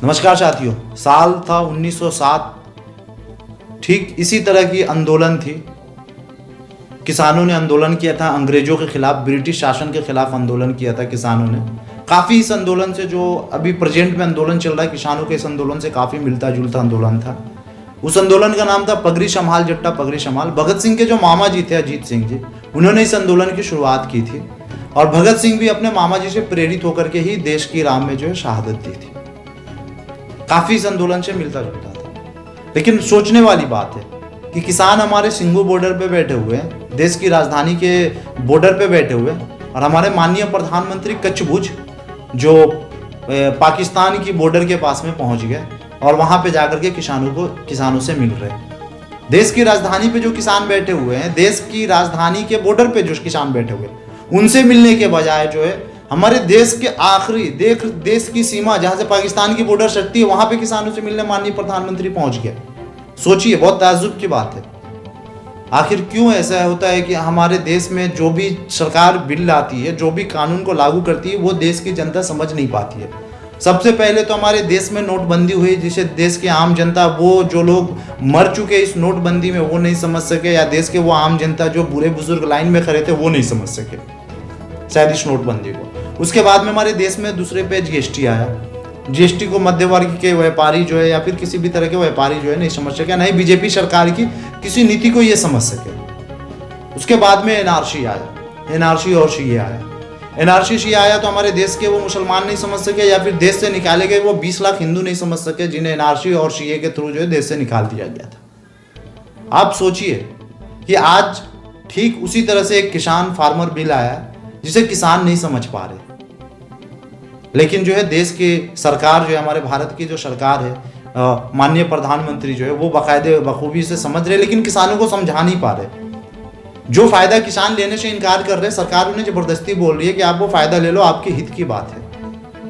नमस्कार साथियों, साल था 1907। ठीक इसी तरह की आंदोलन थी। किसानों ने आंदोलन किया था अंग्रेजों के खिलाफ, ब्रिटिश शासन के खिलाफ आंदोलन किया था किसानों ने। काफ़ी इस आंदोलन से, जो अभी प्रेजेंट में आंदोलन चल रहा है किसानों के, इस आंदोलन से काफ़ी मिलता जुलता आंदोलन था। उस आंदोलन का नाम था पगड़ी शमहाल जट्टा पगड़ी शमहाल। भगत सिंह के जो मामा जी थे, अजीत सिंह जी, उन्होंने इस आंदोलन की शुरुआत की थी। और भगत सिंह भी अपने मामा जी से प्रेरित होकर के ही देश की राह में जो है शहादत दी थी। काफ़ी इस आंदोलन से मिलता जुलता था। लेकिन सोचने वाली बात है कि किसान हमारे सिंघू बॉर्डर पे बैठे हुए हैं, देश की राजधानी के बॉर्डर पे बैठे हुए हैं, और हमारे माननीय प्रधानमंत्री कच्छ भुज जो पाकिस्तान की बॉर्डर के पास में पहुंच गए और वहां पे जाकर के किसानों से मिल रहे हैं। देश की राजधानी पे जो किसान बैठे हुए हैं, देश की राजधानी के बॉर्डर पे जो किसान बैठे हुए हैं, उनसे मिलने के बजाय जो है हमारे देश के आखिरी देश की सीमा जहां से पाकिस्तान की बॉर्डर सटती है, वहां पे किसानों से मिलने माननीय प्रधानमंत्री पहुंच गए। सोचिए, बहुत ताज्जुब की बात है। आखिर क्यों ऐसा होता है कि हमारे देश में जो भी सरकार बिल लाती है, जो भी कानून को लागू करती है, वो देश की जनता समझ नहीं पाती है। सबसे पहले तो हमारे देश में नोटबंदी हुई, जिसे देश की आम जनता, वो जो लोग मर चुके इस नोटबंदी में, वो नहीं समझ सके, या देश के वो आम जनता जो बूढ़े बुजुर्ग लाइन में खड़े थे, वो नहीं समझ सके शायद इस नोटबंदी को। उसके बाद में हमारे देश में दूसरे पे जीएसटी आया। जीएसटी को मध्य वर्ग के व्यापारी जो है, या फिर किसी भी तरह के व्यापारी जो है, नहीं समझ सके, नहीं बीजेपी सरकार की किसी नीति को ये समझ सके। उसके बाद में एनआरसी आया, एनआरसी और सीए आया। एनआरसी सीए आया तो हमारे देश के वो मुसलमान नहीं समझ सके, या फिर देश से निकाले गए वो 20 लाख हिंदू नहीं समझ सके, जिन्हें एनआरसी और सीए के थ्रू जो है देश से निकाल दिया गया था। आप सोचिए कि आज ठीक उसी तरह से एक किसान फार्मर बिल आया जिसे किसान नहीं समझ पा रहे, लेकिन जो है देश की सरकार जो है, हमारे भारत की जो सरकार है, माननीय प्रधानमंत्री जो है, वो बाकायदे बखूबी से समझ रहे, लेकिन किसानों को समझा नहीं पा रहे। जो फायदा किसान लेने से इनकार कर रहे, सरकार उन्हें जबरदस्ती बोल रही है कि आप वो फायदा ले लो, आपके हित की बात है।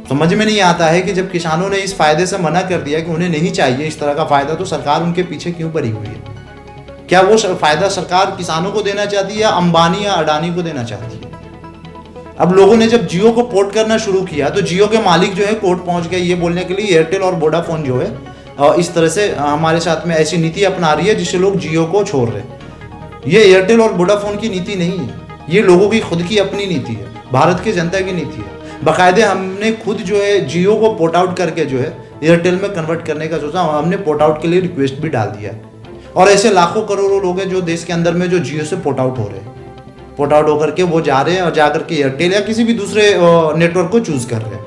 समझ में नहीं आता है कि जब किसानों ने इस फायदे से मना कर दिया कि उन्हें नहीं चाहिए इस तरह का फायदा, तो सरकार उनके पीछे क्यों पड़ी हुई है? क्या वो फायदा सरकार किसानों को देना चाहती है, या अंबानी या अडानी को देना चाहती है? अब लोगों ने जब जियो को पोर्ट करना शुरू किया, तो जियो के मालिक जो है कोर्ट पहुंच गए ये बोलने के लिए एयरटेल और वोडाफोन जो है इस तरह से हमारे साथ में ऐसी नीति अपना रही है जिससे लोग जियो को छोड़ रहे। ये एयरटेल और वोडाफोन की नीति नहीं है, ये लोगों की खुद की अपनी नीति है, भारत की जनता की नीति है। बाकायदे हमने खुद जो है जियो को पोर्ट आउट करके जो है एयरटेल में कन्वर्ट करने का सोचा, हमने पोर्ट आउट के लिए रिक्वेस्ट भी डाल दिया है। और ऐसे लाखों करोड़ों लोग हैं जो देश के अंदर में जो जियो से पोर्ट आउट हो रहे हैं, पोर्ट आउट होकर के वो जा रहे हैं और जाकर के एयरटेल या किसी भी दूसरे नेटवर्क को चूज कर रहे हैं।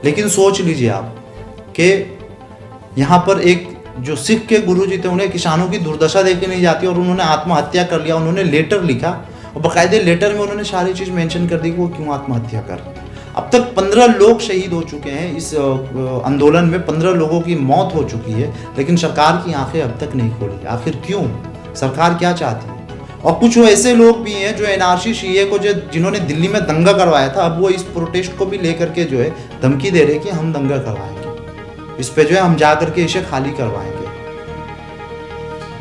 लेकिन सोच लीजिए आप कि यहाँ पर एक जो सिख के गुरुजी थे, उन्हें किसानों की दुर्दशा देखी नहीं जाती और उन्होंने आत्महत्या कर लिया। उन्होंने लेटर लिखा और बाकायदे लेटर में उन्होंने सारी चीज़ मेंशन कर दी कि वो क्यों आत्महत्या कर रहे। अब तक 15 लोग शहीद हो चुके हैं इस आंदोलन में, 15 लोगों की मौत हो चुकी है, लेकिन सरकार की आंखें अब तक नहीं खोली। आखिर क्यों? सरकार क्या चाहती है? और कुछ ऐसे लोग भी हैं जो एनआरसी सीए को जिन्होंने दिल्ली में दंगा करवाया था, अब वो इस प्रोटेस्ट को भी लेकर के जो है धमकी दे रहे कि हम दंगा करवाएंगे, इस पे जो है हम जा करके इसे खाली करवाएंगे।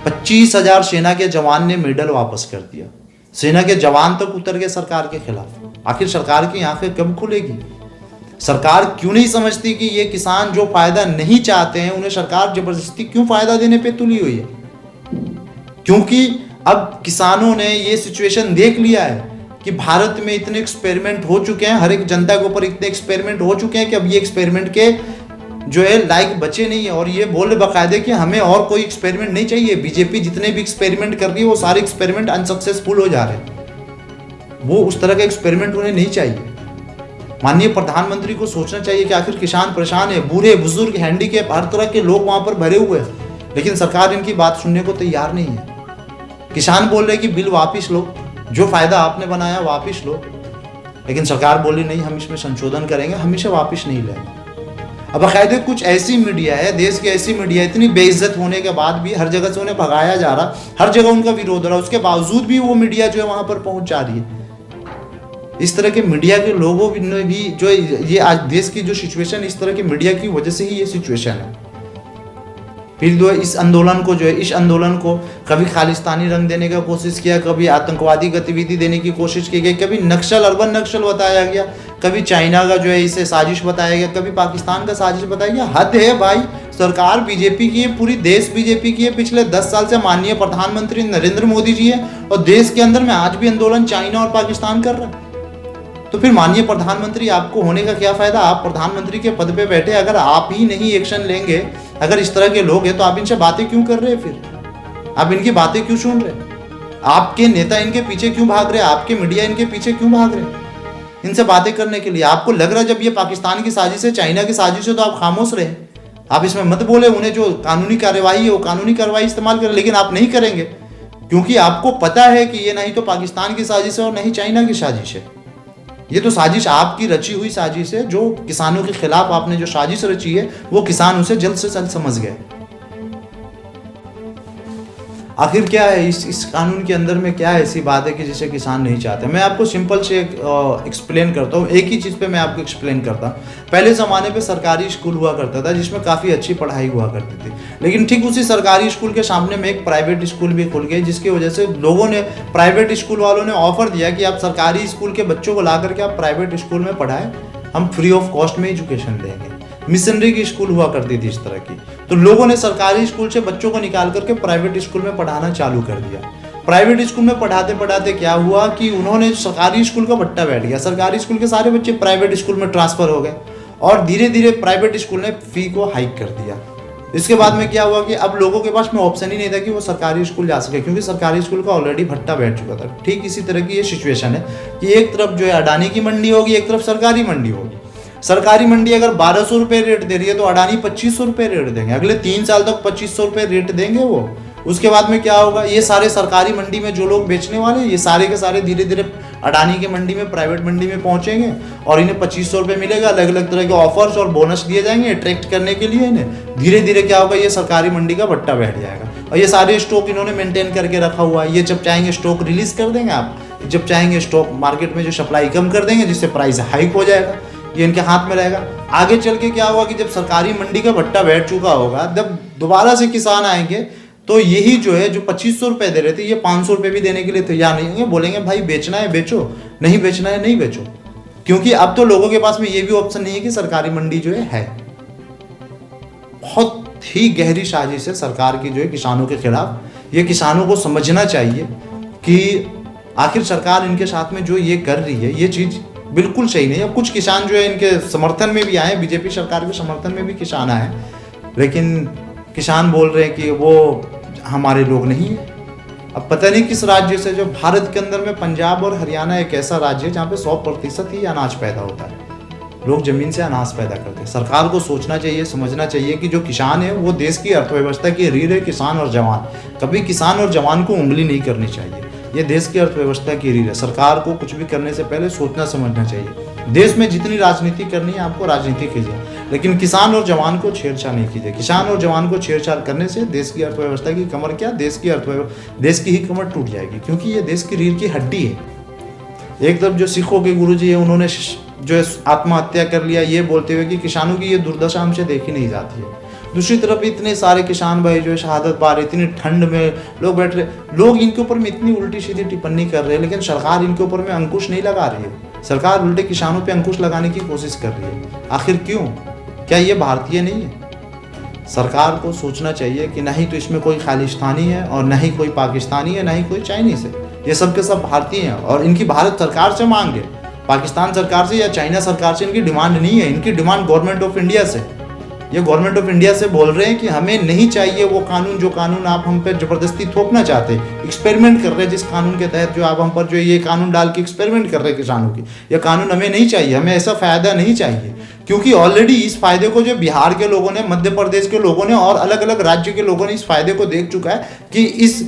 25,000 सेना के जवान ने मेडल वापस कर दिया। सेना के जवान तक उतर गए सरकार के खिलाफ। आखिर सरकार की आंखें कब खुलेगी? सरकार क्यों नहीं समझती कि ये किसान जो फायदा नहीं चाहते हैं, उन्हें सरकार जबरदस्ती क्यों फायदा देने पे तुली हुई है? क्योंकि अब किसानों ने ये सिचुएशन देख लिया है कि भारत में इतने एक्सपेरिमेंट हो चुके हैं, हर एक जनता के ऊपर इतने एक्सपेरिमेंट हो चुके हैं कि अब ये एक्सपेरिमेंट के जो है लायक बचे नहीं है। और ये बोले बाकायदे कि हमें और कोई एक्सपेरिमेंट नहीं चाहिए। बीजेपी जितने भी एक्सपेरिमेंट कर रही है वो सारे एक्सपेरिमेंट अनसक्सेसफुल हो जा रहे हैं। वो उस तरह का एक्सपेरिमेंट उन्हें नहीं चाहिए। माननीय प्रधानमंत्री को सोचना चाहिए कि आखिर किसान परेशान है, बूढ़े बुजुर्ग, हैंडीकैप, हर तरह के लोग वहां पर भरे हुए हैं, लेकिन सरकार इनकी बात सुनने को तैयार नहीं है। किसान बोल रहे कि बिल वापिस लो, जो फायदा आपने बनाया वापिस लो, लेकिन सरकार बोली नहीं, हम इसमें संशोधन करेंगे, हम इसे वापिस नहीं लेंगे। अब बाकायदे कुछ ऐसी मीडिया है, देश की ऐसी मीडिया, इतनी बेइज्जत होने के बाद भी हर जगह से उन्हें भगाया जा रहा, हर जगह उनका विरोध हो रहा, उसके बावजूद भी वो मीडिया जो है वहां पर पहुंच जा रही है। इस तरह के मीडिया के लोगों ने भी जो ये आज देश की जो सिचुएशन, इस तरह की मीडिया की वजह से ही ये सिचुएशन है। फिर जो इस आंदोलन को जो है, इस आंदोलन को कभी खालिस्तानी रंग देने का कोशिश किया, कभी आतंकवादी गतिविधि देने की कोशिश की गई, कभी नक्सल, अर्बन नक्सल बताया गया, कभी चाइना का जो है इसे साजिश बताया गया, कभी पाकिस्तान का साजिश बताया गया। हद है भाई। सरकार बीजेपी की है, पूरी देश बीजेपी की है, पिछले 10 साल से माननीय प्रधानमंत्री नरेंद्र मोदी जी है, और देश के अंदर में आज भी आंदोलन चाइना और पाकिस्तान कर रहा है। तो फिर माननीय प्रधानमंत्री आपको होने का क्या फायदा? आप प्रधानमंत्री के पद पे बैठे, अगर आप ही नहीं एक्शन लेंगे, अगर इस तरह के लोग हैं, तो आप इनसे बातें क्यों कर रहे हैं? फिर आप इनकी बातें क्यों सुन रहे हैं? आपके नेता इनके पीछे क्यों भाग रहे हैं? आपके मीडिया इनके पीछे क्यों भाग रहे हैं इनसे बातें करने के लिए? आपको लग रहा है जब ये पाकिस्तान की साजिश है, चाइना की साजिश है, तो आप खामोश रहे, आप इसमें मत बोले। उन्हें जो कानूनी कार्यवाही है वो कानूनी कार्यवाही इस्तेमाल करें, लेकिन आप नहीं करेंगे, क्योंकि आपको पता है कि ये नहीं तो पाकिस्तान की साजिश है और नहीं चाइना की साजिश है। ये तो साजिश आपकी रची हुई साजिश है। जो किसानों के खिलाफ आपने जो साजिश रची है, वो किसान उसे जल्द से जल्द समझ गए। आखिर क्या है इस कानून के अंदर में, क्या ऐसी बात है कि जिसे किसान नहीं चाहते? मैं आपको सिंपल से एक्सप्लेन करता हूँ। एक ही चीज़ पे मैं आपको एक्सप्लेन करता हूँ। पहले ज़माने पे सरकारी स्कूल हुआ करता था जिसमें काफ़ी अच्छी पढ़ाई हुआ करती थी, लेकिन ठीक उसी सरकारी स्कूल के सामने में एक प्राइवेट स्कूल भी खुल गई, जिसकी वजह से लोगों ने, प्राइवेट स्कूल वालों ने ऑफर दिया कि आप सरकारी स्कूल के बच्चों को ला करके आप प्राइवेट स्कूल में पढ़ाएं, हम फ्री ऑफ कॉस्ट में एजुकेशन देंगे। मिशनरी की स्कूल हुआ करती थी इस तरह की। तो लोगों ने सरकारी स्कूल से बच्चों को निकाल करके प्राइवेट स्कूल में पढ़ाना चालू कर दिया। प्राइवेट स्कूल में पढ़ाते पढ़ाते क्या हुआ कि उन्होंने सरकारी स्कूल का बट्टा बैठ गया। सरकारी स्कूल के सारे बच्चे प्राइवेट स्कूल में ट्रांसफर हो गए, और धीरे धीरे प्राइवेट स्कूल ने फी को हाइक कर दिया। इसके बाद में क्या हुआ कि अब लोगों के पास में ऑप्शन ही नहीं था कि वो सरकारी स्कूल जा सके, क्योंकि सरकारी स्कूल का ऑलरेडी भट्टा बैठ चुका था। ठीक इसी तरह की ये सिचुएशन है कि एक तरफ जो है अडानी की मंडी होगी, एक तरफ सरकारी मंडी होगी। सरकारी मंडी अगर 1200 रुपये रेट दे रही है, तो अडानी 2500 रुपये रेट देंगे। अगले 3 साल तक 2500 रुपये रेट देंगे वो। उसके बाद में क्या होगा, ये सारे सरकारी मंडी में जो लोग बेचने वाले, ये सारे के सारे धीरे धीरे अडानी की मंडी में, प्राइवेट मंडी में पहुंचेंगे, और इन्हें 2500 रुपये मिलेगा। अलग अलग तरह के ऑफर्स और बोनस दिए जाएंगे अट्रैक्ट करने के लिए इन्हें। धीरे धीरे क्या होगा, ये सरकारी मंडी का बट्टा बैठ जाएगा, और ये सारे स्टॉक इन्होंने मेंटेन करके रखा हुआ है। ये जब चाहेंगे स्टॉक रिलीज कर देंगे, आप जब चाहेंगे स्टॉक मार्केट में जो सप्लाई कम कर देंगे, जिससे प्राइस हाइक हो जाएगा। ये इनके हाथ में रहेगा। आगे चल के क्या होगा कि जब सरकारी मंडी का भट्टा बैठ चुका होगा, जब दोबारा से किसान आएंगे, तो यही जो है जो 2500 रुपये दे रहे थे, ये 500 रुपये भी देने के लिए तैयार नहीं होंगे। बोलेंगे भाई बेचना है बेचो, नहीं बेचना है नहीं बेचो, क्योंकि अब तो लोगों के पास में ये भी ऑप्शन नहीं है कि सरकारी मंडी जो है। बहुत ही गहरी साजिश है सरकार की जो है किसानों के खिलाफ। ये किसानों को समझना चाहिए कि आखिर सरकार इनके साथ में जो ये कर रही है, ये चीज़ बिल्कुल सही नहीं है। कुछ किसान जो है इनके समर्थन में भी आए, बीजेपी सरकार के समर्थन में भी किसान आए, लेकिन किसान बोल रहे हैं कि वो हमारे लोग नहीं है। अब पता नहीं किस राज्य से, जो भारत के अंदर में पंजाब और हरियाणा एक ऐसा राज्य है जहाँ पे 100% ही अनाज पैदा होता है। लोग जमीन से अनाज पैदा करते हैं। सरकार को सोचना चाहिए, समझना चाहिए कि जो किसान है वो देश की अर्थव्यवस्था की रीढ़ है। किसान और जवान, कभी किसान और जवान को उंगली नहीं करनी चाहिए। ये देश की अर्थव्यवस्था की रीढ़ है। सरकार को कुछ भी करने से पहले सोचना समझना चाहिए। देश में जितनी राजनीति करनी है आपको राजनीति कीजिए, लेकिन किसान और जवान को छेड़छाड़ नहीं कीजिए। किसान और जवान को छेड़छाड़ करने से देश की अर्थव्यवस्था की कमर, क्या देश की ही कमर टूट जाएगी, क्योंकि ये देश की रीढ़ की हड्डी है। एक तरफ जो सिखों के गुरुजी है, उन्होंने जो है आत्महत्या कर लिया, ये बोलते हुए कि किसानों की ये दुर्दशा हमसे देखी नहीं जाती है। दूसरी तरफ इतने सारे किसान भाई जो है शहादत पा रहे, इतनी ठंड में लोग बैठ रहे, लोग इनके ऊपर में इतनी उल्टी सीधी टिप्पणी कर रहे हैं, लेकिन सरकार इनके ऊपर में अंकुश नहीं लगा रही है। सरकार उल्टे किसानों पे अंकुश लगाने की कोशिश कर रही है। आखिर क्यों? क्या ये भारतीय नहीं है? सरकार को सोचना चाहिए कि नहीं तो इसमें कोई खालिस्तानी है, और न ही कोई पाकिस्तानी है, न ही कोई चाइनीज है। ये सब के सब भारतीय हैं, और इनकी भारत सरकार से मांग है, पाकिस्तान सरकार से या चाइना सरकार से इनकी डिमांड नहीं है। इनकी डिमांड गवर्नमेंट ऑफ इंडिया से। ये गवर्नमेंट ऑफ इंडिया से बोल रहे हैं कि हमें नहीं चाहिए वो कानून, जो कानून आप हम पर जबरदस्ती थोपना चाहते हैं, एक्सपेरिमेंट कर रहे हैं, जिस कानून के तहत जो आप हम पर जो ये कानून डाल के एक्सपेरिमेंट कर रहे हैं किसानों की, ये कानून हमें नहीं चाहिए। हमें ऐसा फायदा नहीं चाहिए, क्योंकि ऑलरेडी इस फायदे को जो बिहार के लोगों ने, मध्य प्रदेश के लोगों ने और अलग अलग राज्य के लोगों ने इस फायदे को देख चुका है कि इस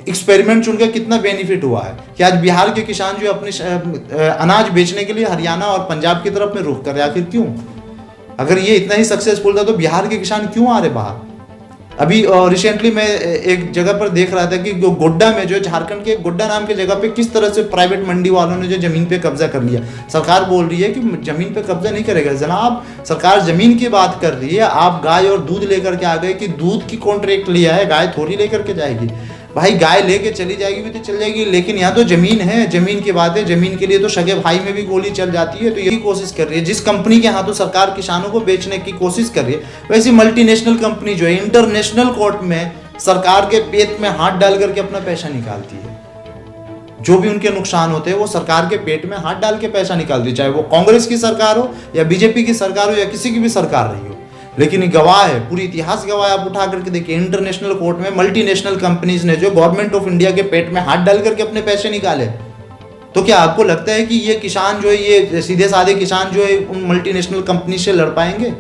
एक्सपेरिमेंट से उनका कितना बेनिफिट हुआ है। कि आज बिहार के किसान जो अपने अनाज बेचने के लिए हरियाणा और पंजाब की तरफ में रुख कर रहे हैं। आखिर क्यों? अगर ये इतना ही सक्सेसफुल था तो बिहार के किसान क्यों आ रहे बाहर? अभी रिसेंटली मैं एक जगह पर देख रहा था कि गोड्डा में, जो झारखंड के गोड्डा नाम की जगह पे, किस तरह से प्राइवेट मंडी वालों ने जो जमीन पे कब्जा कर लिया। सरकार बोल रही है कि जमीन पे कब्जा नहीं करेगा। जनाब, सरकार जमीन की बात कर रही है, आप गाय और दूध लेकर के आ गए कि दूध की कॉन्ट्रैक्ट लिया है, गाय थोड़ी लेकर के जाएगी। भाई गाय लेके चली जाएगी भी तो चल जाएगी, लेकिन यहाँ तो जमीन है, जमीन की बात है, जमीन के लिए तो सगे भाई में भी गोली चल जाती है। तो यही कोशिश कर रही है, जिस कंपनी के हाथों सरकार किसानों को बेचने की कोशिश कर रही है, वैसी मल्टीनेशनल कंपनी जो है इंटरनेशनल कोर्ट में सरकार के पेट में हाथ डाल करके अपना पैसा निकालती है। जो भी उनके नुकसान होते हैं वो सरकार के पेट में हाथ डाल के पैसा निकालती है, चाहे वो कांग्रेस की सरकार हो या बीजेपी की सरकार हो या किसी की भी सरकार रही हो। लेकिन ये गवाह है, पूरी इतिहास गवाह है। आप उठा करके देखिए, इंटरनेशनल कोर्ट में मल्टीनेशनल कंपनीज ने जो गवर्नमेंट ऑफ इंडिया के पेट में हाथ डाल करके अपने पैसे निकाले। तो क्या आपको लगता है कि ये किसान जो है, ये सीधे साधे किसान जो है उन मल्टीनेशनल कंपनी से लड़ पाएंगे?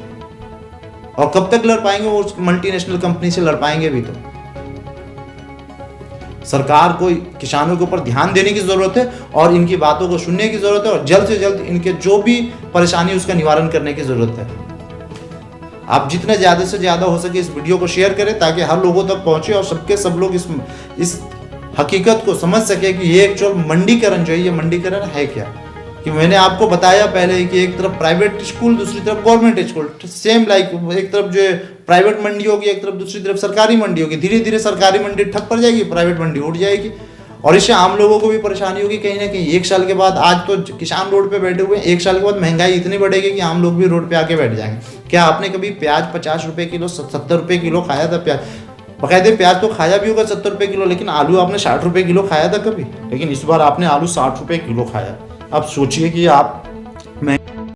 और कब तक लड़ पाएंगे? वो मल्टीनेशनल कंपनी से लड़ पाएंगे भी तो। सरकार को किसानों के ऊपर ध्यान देने की जरूरत है और इनकी बातों को सुनने की जरूरत है, और जल्द से जल्द इनके जो भी परेशानी उसका निवारण करने की जरूरत है। आप जितने ज़्यादा से ज़्यादा हो सके इस वीडियो को शेयर करें ताकि हर लोगों तक पहुंचे और सब लोग इस हकीकत को समझ सके कि ये एक्चुअल मंडीकरण जो है, ये मंडीकरण है क्या। कि मैंने आपको बताया पहले कि एक तरफ प्राइवेट स्कूल, दूसरी तरफ गवर्नमेंट स्कूल, सेम लाइक एक तरफ जो है प्राइवेट मंडी होगी, एक तरफ दूसरी तरफ सरकारी मंडी होगी। धीरे धीरे सरकारी मंडी ठप पड़ जाएगी, प्राइवेट मंडी उठ जाएगी, और इससे आम लोगों को भी परेशानी होगी कहीं ना कहीं। एक साल के बाद, आज तो किसान रोड पे बैठे हुए हैं, एक साल के बाद महंगाई इतनी बढ़ेगी कि आम लोग भी रोड पे आके बैठ जाएंगे। क्या आपने कभी प्याज 50 रुपये किलो, 70 रुपये किलो खाया था? प्याज बकायदे प्याज तो खाया भी होगा 70 रुपये किलो, लेकिन आलू आपने 60 रुपये किलो खाया था कभी? लेकिन इस बार आपने आलू 60 रुपये किलो खाया। अब सोचिए कि आप